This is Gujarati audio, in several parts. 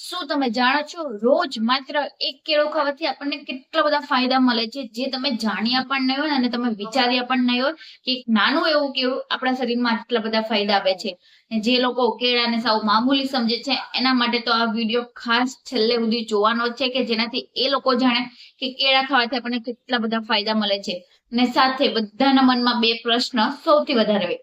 શું તમે જાણો છો રોજ માત્ર એક કેળું ખાવાથી આપણને કેટલા બધા ફાયદા મળે છે જે તમે જાણ્યા પણ નહીં હોય અને તમે વિચાર્યા પણ નહીં હોય કે એક નાનું એવું કેળું આપણા શરીરમાં આટલા બધા ફાયદા આપે છે. ને જે લોકો કેળાને સાવ મામૂલી સમજે છે એના માટે તો આ વિડીયો ખાસ છેલ્લે સુધી જોવાનો છે કે જેનાથી એ લોકો જાણે કે કેળા ખાવાથી આપણને કેટલા બધા ફાયદા મળે છે. અને સાથે બધાના મનમાં બે પ્રશ્ન સૌથી વધારે હોય: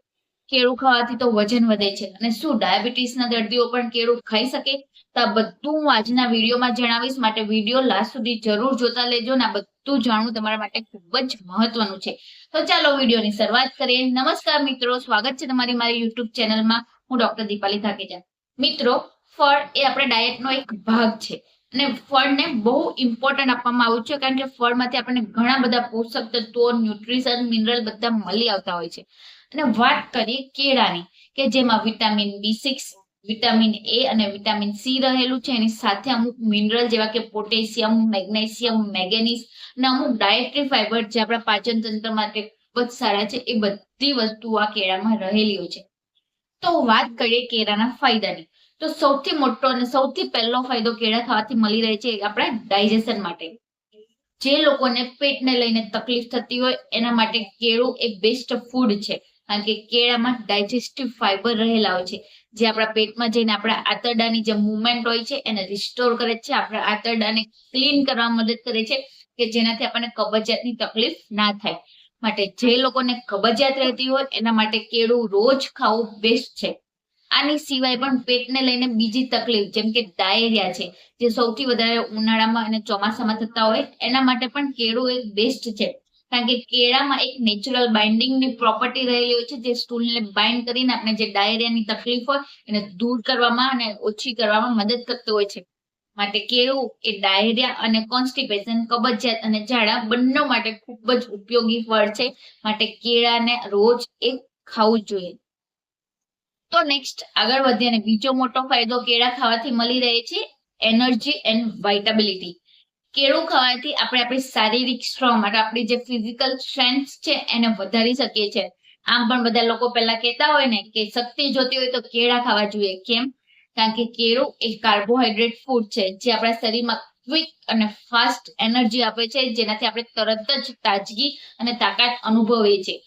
કેળું ખાવાથી તો વજન વધે છે અને શું ડાયાબિટીસના દર્દીઓ પણ કેળું ખાઈ શકે? તો આ બધું હું આજના વિડીયોમાં જણાવીશ, માટે વિડીયો લાસ્ટ સુધી જરૂર જોતા લેજો ને આ બધું જાણવું તમારા માટે ખૂબ જ મહત્વનું છે. તો ચાલો વિડીયોની શરૂઆત કરીએ. નમસ્કાર મિત્રો, સ્વાગત છે તમારી મારી યુટ્યુબ ચેનલમાં. હું ડોક્ટર દીપાલી થાકેજા. મિત્રો, ફળ એ આપણા ડાયટનો એક ભાગ છે અને ફળને બહુ ઇમ્પોર્ટન્ટ આપવામાં આવ્યું છે કારણ કે ફળમાંથી આપણને ઘણા બધા પોષક તત્વો, ન્યુટ્રિશન, મિનરલ બધા મળી આવતા હોય છે. અને વાત કરીએ કેળાની, કે જેમાં વિટામિન B6, વિટામિન A અને વિટામિન C રહેલું છે. એની સાથે અમુક મિનરલ જેવા કે પોટેશિયમ, મેગ્નેશિયમ, મેંગેનીઝ અને અમુક ડાયટરી ફાઈબર જે આપણા પાચન તંત્ર માટે ખૂબ જ સારા છે. એ બધી વસ્તુઓ આ કેળામાં રહેલી હોય છે. તો વાત કરીએ કેળાના ફાયદાની, તો સૌથી મોટો અને સૌથી પહેલો ફાયદો કેળા ખાવાથી મળી રહે છે આપણા ડાયજેશન માટે. જે લોકોને પેટને લઈને તકલીફ થતી હોય એના માટે કેળું એ બેસ્ટ ફૂડ છે કારણ કે કેળામાં ડાયજેસ્ટિવ ફાઈબર રહેલા હોય છે જે આપણા પેટમાં જઈને આપણા આંતરડાની જે મુવમેન્ટ હોય છે એને રિસ્ટોર કરે છે, આપણા આંતરડાને ક્લીન કરવામાં મદદ કરે છે કે જેનાથી આપણને કબજિયાતની તકલીફ ના થાય. માટે જે લોકોને કબજિયાત રહેતી હોય એના માટે કેળું રોજ ખાવું બેસ્ટ છે. આની સિવાય પણ પેટને લઈને બીજી તકલીફ જેમ કે ડાયેરિયા છે, જે સૌથી વધારે ઉનાળામાં અને ચોમાસામાં થતા હોય, એના માટે પણ કેળું એક બેસ્ટ છે કારણ કે કેળામાં એક નેચરલ બાઇન્ડિંગની પ્રોપર્ટી રહેલી હોય છે જે સ્ટૂલને બાઇન્ડ કરીને આપણે જે ડાયેરિયાની તકલીફ હોય એને દૂર કરવામાં અને ઓછી કરવામાં મદદ કરતું હોય છે. માટે કેળું એ ડાયેરિયા અને કોન્સ્ટિપેશન, કબજિયાત અને ઝાડા બંને માટે ખૂબ જ ઉપયોગી ફળ છે. માટે કેળાને રોજ એક ખાવું જોઈએ. તો નેક્સ્ટ આગળ વધીએ અને બીજો મોટો ફાયદો કેળા ખાવાથી મળી રહે છે એનર્જી એન્ડ વાઇટાબિલિટી. કેળું ખાવાથી આપણે આપણી શારીરિક શ્રમ માટે આપણી જે ફિઝિકલ સ્ટ્રેન્થ છે એને વધારી શકીએ છીએ. આમ પણ બધા લોકો પહેલા કહેતા હોય ને કે શક્તિ જોતી હોય તો કેળા ખાવા જોઈએ. કેમ? કારણ કે કેળું એક કાર્બોહાઈડ્રેટ ફૂડ છે જે આપણા શરીરમાં ક્વિક અને ફાસ્ટ એનર્જી આપે છે, જેનાથી આપણે તરત જ તાજગી અને તાકાત અનુભવીએ છીએ.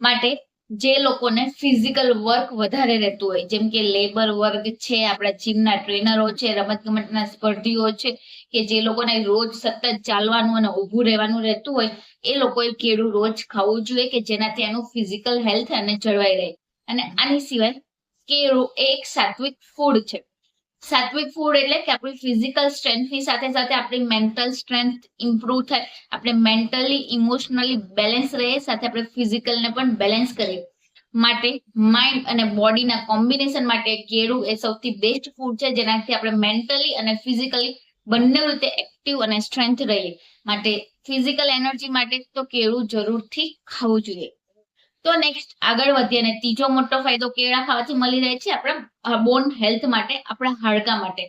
માટે જે લોકોને ફિઝિકલ વર્ક વધારે રહેતું હોય, જેમ કે લેબર વર્ક છે, આપણા જીમના ટ્રેનરો છે, રમતગમતના સ્પર્ધીઓ છે, કે જે લોકોને રોજ સતત ચાલવાનું અને ઊભું રહેવાનું રહેતું હોય, એ લોકોએ કેળું રોજ ખાવું જોઈએ કે જેનાથી એનું ફિઝિકલ હેલ્થ અને જળવાઈ રહે. અને આની સિવાય કેળું એ એક સાત્વિક ફૂડ છે. સાત્વિક ફૂડ એટલે કે આપણી ફિઝિકલ સ્ટ્રેન્થની સાથે સાથે આપણી મેન્ટલ સ્ટ્રેન્થ ઇમ્પ્રુવ થાય, આપણે મેન્ટલી ઇમોશનલી બેલેન્સ રહે, સાથે આપણે ફિઝિકલને પણ બેલેન્સ કરીએ. માટે માઇન્ડ અને બોડીના કોમ્બિનેશન માટે કેળું એ સૌથી બેસ્ટ ફૂડ છે જેનાથી આપણે મેન્ટલી અને ફિઝિકલી બંને રીતે એક્ટિવ અને સ્ટ્રેન્થ રહીએ. માટે ફિઝિકલ એનર્જી માટે તો કેળું જરૂરથી ખાવું જોઈએ. તો નેક્સ્ટ આગળ વધીએ અને ત્રીજો મોટો ફાયદો કેળા ખાવાથી મળી રહે છે આપણા બોન હેલ્થ માટે, આપણા હાડકા માટે.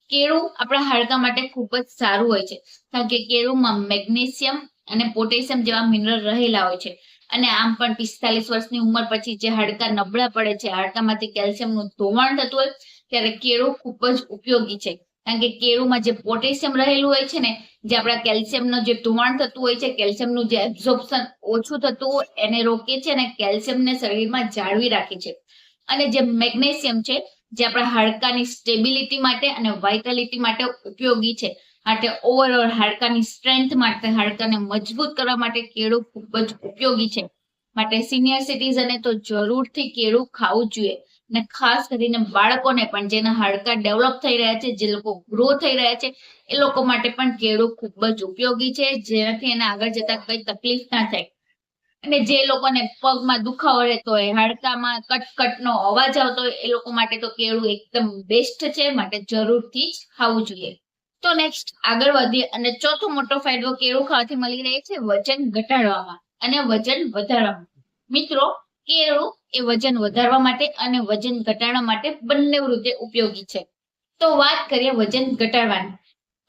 કેળું આપણા હાડકા માટે ખૂબ જ સારું હોય છે કારણ કે કેળુંમાં મેગ્નેશિયમ અને પોટેશિયમ જેવા મિનરલ રહેલા હોય છે. અને આમ પણ 45 વર્ષની ઉંમર પછી જે હાડકા નબળા પડે છે, હાડકામાંથી કેલ્શિયમનું ધોવાણ થતું હોય, ત્યારે કેળું ખૂબ જ ઉપયોગી છે કારણ કે કેળુંમાં જે પોટેશિયમ રહેલું હોય છે ને, જે આપણા કેલ્શિયમનું જે ધોવાણ થતું હોય છે, કેલ્શિયમનું જે એબ્ઝોર્પ્શન ઓછું થતું હોય એને રોકે છે અને કેલ્શિયમને શરીરમાં જાળવી રાખે છે. અને જે મેગ્નેશિયમ છે જે આપણા હાડકાની સ્ટેબિલિટી માટે અને વાઇટાલિટી માટે ઉપયોગી છે. માટે ઓવરઓલ હાડકાની સ્ટ્રેન્થ માટે, હાડકાને મજબૂત કરવા માટે કેળું ખૂબ જ ઉપયોગી છે. માટે સિનિયર સિટીઝને તો જરૂરથી કેળું ખાવું જોઈએ. અને ખાસ કરીને બાળકોને પણ જેના હાડકા ડેવલપ થઈ રહ્યા છે, જે લોકો ગ્રો થઈ રહ્યા છે, એ લોકો માટે પણ કેળું ખૂબ જ ઉપયોગી છે જેનાથી એને આગળ જતા કઈ તકલીફ ના થાય. અને જે લોકોને પગમાં દુખાવો રહેતો હોય, હાડકામાં કટકટનો અવાજ આવતો હોય, એ લોકો માટે તો કેળું એકદમ બેસ્ટ છે. માટે જરૂરથી જ ખાવું જોઈએ. તો નેક્સ્ટ આગળ વધીએ અને ચોથો મોટો ફાયદો કેળું ખાવાથી મળી રહે છે વજન ઘટાડવામાં અને વજન વધારવામાં. મિત્રો, કેળું એ વજન વધારવા માટે અને વજન ઘટાડવા માટે બંને રીતે ઉપયોગી છે. તો વાત કરીએ વજન ઘટાડવાની,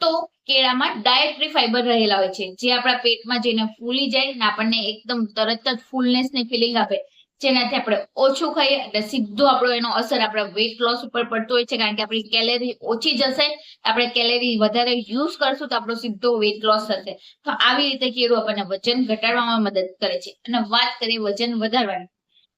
તો કેળામાં ડાયટરી ફાઈબર રહેલા હોય છે જે આપણા પેટમાં જઈને ફૂલી જાય ને આપણને એકદમ તરત જ ફૂલનેસની ફિલિંગ આપે, જેનાથી આપણે ઓછું ખાઈએ એટલે સીધો આપણો એનો અસર આપણા વેઇટ લોસ ઉપર પડતો હોય છે, કારણ કે આપણી કેલેરી ઓછી જશે, આપણે કેલેરી વધારે યુઝ કરશું તો આપણો સીધો વેઇટ લોસ થશે. તો આવી રીતે કેળું આપણને વજન ઘટાડવામાં મદદ કરે છે. અને વાત કરીએ વજન વધારવાની,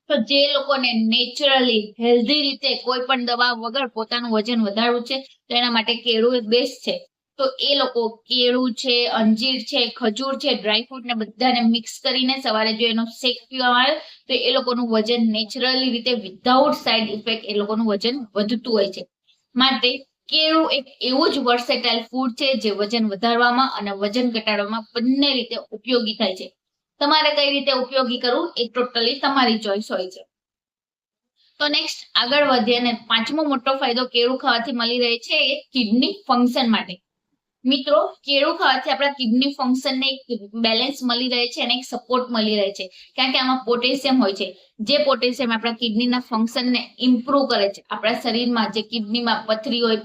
તો જે લોકોને નેચરલી હેલ્ધી રીતે કોઈ પણ દવા વગર પોતાનું વજન વધારવું છે તો એના માટે કેળું એ બેસ્ટ છે. તો એ લોકો કેળું છે, અંજીર છે, ખજૂર છે, ડ્રાયફ્રૂટ ને બધાને મિક્સ કરીને સવારે જો એનો શેક પીવામાં આવે તો એ લોકોનું વજન નેચરલી રીતે વિધાઉટ સાઇડ ઇફેક્ટ એ લોકોનું વજન વધતું હોય છે. માટે કેળું એક એવું જ વર્સેટાઇલ ફૂડ છે જે વજન વધારવામાં અને વજન ઘટાડવામાં બંને રીતે ઉપયોગી થાય છે. તમારે કઈ રીતે ઉપયોગી કરવું એ ટોટલી તમારી ચોઈસ હોય છે. તો નેક્સ્ટ આગળ વધીએ અને પાંચમો મોટો ફાયદો કેળું ખાવાથી મળી રહે છે એ કિડની ફંક્શન માટે. મિત્રો, કેળું ખાવાથી આપણા કિડની ફંક્શનને એક બેલેન્સ મળી રહે છે અને એક સપોર્ટ મળી રહે છે, કારણ કે આમાં પોટેશિયમ હોય છે, જે પોટેશિયમ આપણા કિડનીના ફંક્શનને ઇમ્પ્રૂવ કરે છે. આપણા શરીરમાં જે કિડનીમાં પથરી હોય,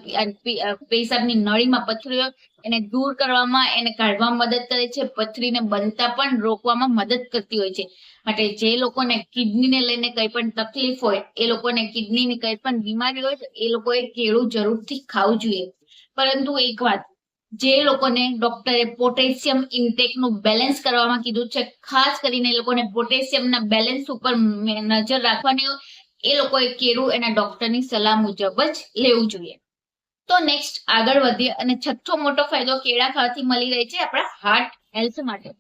પેશાબની નળીમાં પથરી હોય, એને દૂર કરવામાં, એને કાઢવામાં મદદ કરે છે. પથરીને બનતા પણ રોકવામાં મદદ કરતી હોય છે. માટે જે લોકોને કિડનીને લઈને કંઈ પણ તકલીફ હોય, એ લોકોને કિડનીની કંઈ પણ બીમારી હોય તો એ લોકોએ કેળું જરૂરથી ખાવું જોઈએ. પરંતુ એક વાત, જે લોકોને ડોક્ટરે પોટેશિયમ ઇન્ટેકનું બેલેન્સ કરવામાં કીધું છે, ખાસ કરીને એ લોકોને પોટેશિયમના બેલેન્સ ઉપર નજર રાખવાની હોય, એ લોકોએ કેળું એના ડોક્ટરની સલાહ મુજબ જ લેવું જોઈએ. તો નેક્સ્ટ આગળ વધીએ અને છઠ્ઠો મોટો ફાયદો કેળા ખાવાથી મળી રહે છે આપણા હાર્ટ હેલ્થ માટે.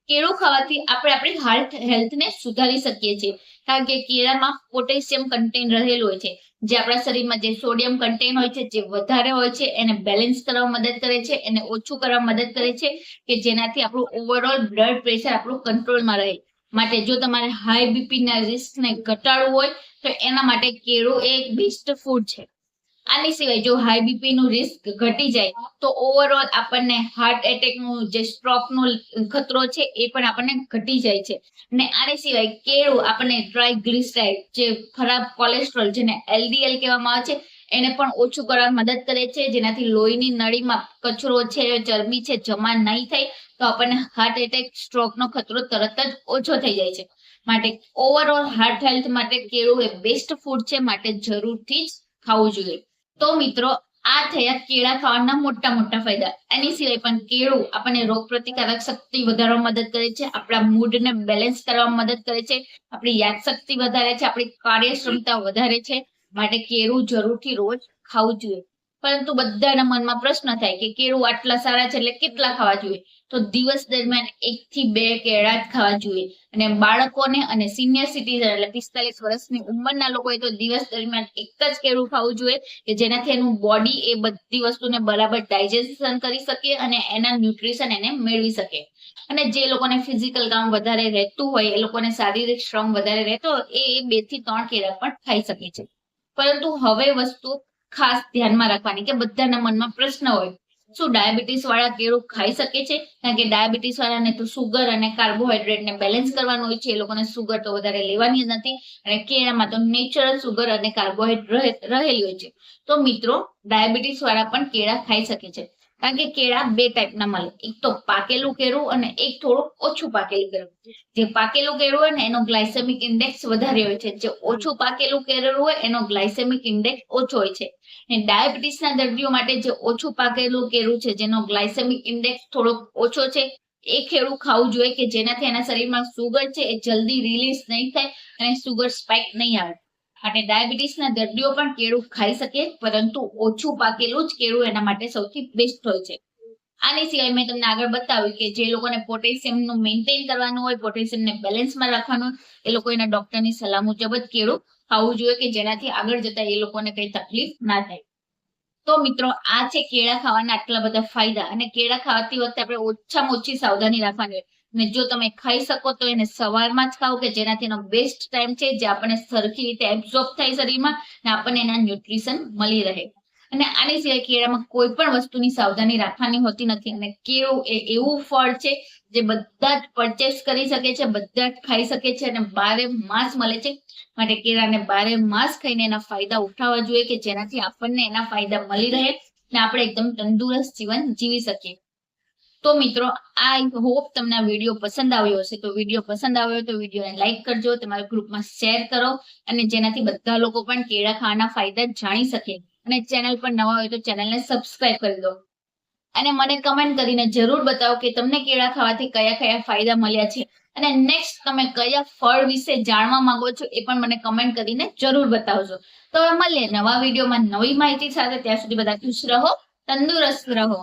કેળું ખાવાથી આપણે આપણી હાર્ટ હેલ્થને સુધારી શકીએ છીએ, કારણ કે કેળામાં પોટેશિયમ કન્ટેન રહેલું હોય છે, જે આપણા શરીરમાં જે સોડિયમ કન્ટેન હોય છે, જે વધારે હોય છે, એને બેલેન્સ કરવામાં મદદ કરે છે, એને ઓછું કરવામાં મદદ કરે છે, કે જેનાથી આપણું ઓવરઓલ બ્લડ પ્રેશર આપણું કંટ્રોલમાં રહે. માટે જો તમારે હાઈ બીપી ના રિસ્કને ઘટાડવું હોય તો એના માટે કેળું એક બેસ્ટ ફૂડ છે. આની સિવાય જો હાઈ બીપી નું રિસ્ક ઘટી જાય તો ઓવરઓલ આપણને હાર્ટ એટેકનું, જે સ્ટ્રોકનો ખતરો છે એ પણ આપણને ઘટી જાય છે. અને આની સિવાય કેળું આપણને ટ્રાયગ્લિસરાઇડ, જે ખરાબ કોલેસ્ટ્રોલ, જેને એલડીએલ કહેવામાં આવે છે, એને પણ ઓછું કરવામાં મદદ કરે છે, જેનાથી લોહીની નળીમાં કચરો છે, ચરબી છે, જમા નહીં થાય તો આપણને હાર્ટ એટેક, સ્ટ્રોકનો ખતરો તરત જ ઓછો થઈ જાય છે. માટે ઓવરઓલ હાર્ટ હેલ્થ માટે કેળું એ બેસ્ટ ફૂડ છે, માટે જરૂરથી જ ખાવું જોઈએ. તો મિત્રો, આ થયા કેળા ખાવાના મોટા મોટા ફાયદા. એની સિવાય પણ કેળું આપણને રોગ પ્રતિકારક શક્તિ વધારવામાં મદદ કરે છે, આપણા મૂડને બેલેન્સ કરવામાં મદદ કરે છે, આપણી યાદશક્તિ વધારે છે, આપણી કાર્યક્ષમતા વધારે છે. માટે કેળું જરૂરથી રોજ ખાવું જોઈએ. પરંતુ બધાના મનમાં પ્રશ્ન થાય કે કેળું આટલા સારા છે એટલે કેટલા ખાવા જોઈએ? તો દિવસ દરમિયાન 1 થી 2 કેળા જ ખાવા જોઈએ. અને બાળકોને અને સિનિયર સિટીઝન એટલે 45 વર્ષની ઉંમરના લોકોએ તો દિવસ દરમિયાન એક જ કેળું ખાવું જોઈએ, કે જેનાથી એનું બોડી એ બધી વસ્તુને બરાબર ડાયજેશન કરી શકે અને એના ન્યુટ્રિશન એને મેળવી શકે. અને જે લોકોને ફિઝિકલ કામ વધારે રહેતું હોય, એ લોકોને શારીરિક શ્રમ વધારે રહેતો હોય, એ 2 થી 3 કેળા પણ ખાઈ શકે છે. પરંતુ હવે વસ્તુ ખાસ ધ્યાનમાં રાખવાની કે બધાના મનમાં પ્રશ્ન હોય, શું ડાયાબિટીસ વાળા કેળું ખાઈ શકે છે? કારણ કે ડાયાબિટીસ વાળાને તો સુગર અને કાર્બોહાઈડ્રેટને બેલેન્સ કરવાનું હોય છે, એ લોકોને સુગર તો વધારે લેવાની જ નથી, અને કેળામાં તો નેચરલ સુગર અને કાર્બોહાઈડ્રેટ રહેલી હોય છે. તો મિત્રો, ડાયાબિટીસ વાળા પણ કેળા ખાઈ શકે છે, કારણ કે કેળા 2 ટાઈપના મળે, એક તો પાકેલું કેળું અને એક થોડું ઓછું પાકેલું કેળું. જે પાકેલું કેળું હોય ને એનો ગ્લાયસેમિક ઇન્ડેક્સ વધારે હોય છે, જે ઓછું પાકેલું કેળું હોય એનો ગ્લાયસેમિક ઇન્ડેક્સ ઓછો હોય છે. અને ડાયાબિટીસના દર્દીઓ માટે જે ઓછું પાકેલું કેળું છે, જેનો ગ્લાયસેમિક ઇન્ડેક્સ થોડો ઓછો છે, એ કેળું ખાવું જોઈએ, કે જેનાથી એના શરીરમાં સુગર છે એ જલ્દી રિલીઝ નહીં થાય અને સુગર સ્પાઇક નહીં આવે. અને ડાયાબિટીસના દર્દીઓ પણ કેળું ખાઈ શકે, પરંતુ ઓછું પાકેલું જ કેળું એના માટે સૌથી બેસ્ટ હોય છે. આની સિવાય મેં તમને આગળ બતાવ્યું કે જે લોકોને પોટેશિયમનું મેન્ટેન કરવાનું હોય, પોટેશિયમને બેલેન્સમાં રાખવાનું હોય, એ લોકો એના ડોક્ટરની સલાહ મુજબ જ કેળું ખાવું જોઈએ, કે જેનાથી આગળ જતા એ લોકોને કઈ તકલીફ ના થાય. તો મિત્રો, આ છે કેળા ખાવાના આટલા બધા ફાયદા. અને કેળા ખાવાતી વખતે આપણે ઓછામાં ઓછી સાવધાની રાખવાની હોય. અને જો તમે ખાઈ શકો તો એને સવારમાં જ ખાઓ, કે જેનાથી એનો બેસ્ટ ટાઈમ છે, જે આપણને સરખી રીતે એબ્ઝોર્બ થાય શરીરમાં અને આપણને એના ન્યુટ્રિશન મળી રહે. અને આની સિવાય કેળામાં કોઈ પણ વસ્તુની સાવધાની રાખવાની હોતી નથી. અને કેળું એ એવું ફળ છે જે બધા જ પરચેસ કરી શકે છે, બધા જ ખાઈ શકે છે અને 12 માસ મળે છે. માટે કેળાને 12 માસ ખાઈને એના ફાયદા ઉઠાવવા જોઈએ, કે જેનાથી આપણને એના ફાયદા મળી રહે અને આપણે એકદમ તંદુરસ્ત જીવન જીવી શકીએ. તો મિત્રો, આઈ હોપ તમને આ વિડીયો પસંદ આવ્યો હશે. તો વિડીયો પસંદ આવ્યો તો વિડીયોને લાઈક કરજો, તમારા ગ્રુપમાં શેર કરો, અને જેનાથી બધા લોકો પણ કેળા ખાવાના ફાયદા જાણી શકે. અને ચેનલ પર નવા હોય તો ચેનલને સબસ્ક્રાઇબ કરી દો. અને મને કમેન્ટ કરીને જરૂર બતાવો કે તમને કેળા ખાવાથી કયા કયા ફાયદા મળ્યા છે, અને નેક્સ્ટ તમે કયા ફળ વિશે જાણવા માંગો છો એ પણ મને કમેન્ટ કરીને જરૂર બતાવજો. તો હવે મળીએ નવા વિડીયોમાં નવી માહિતી સાથે. ત્યાં સુધી બધા ખુશ રહો, તંદુરસ્ત રહો.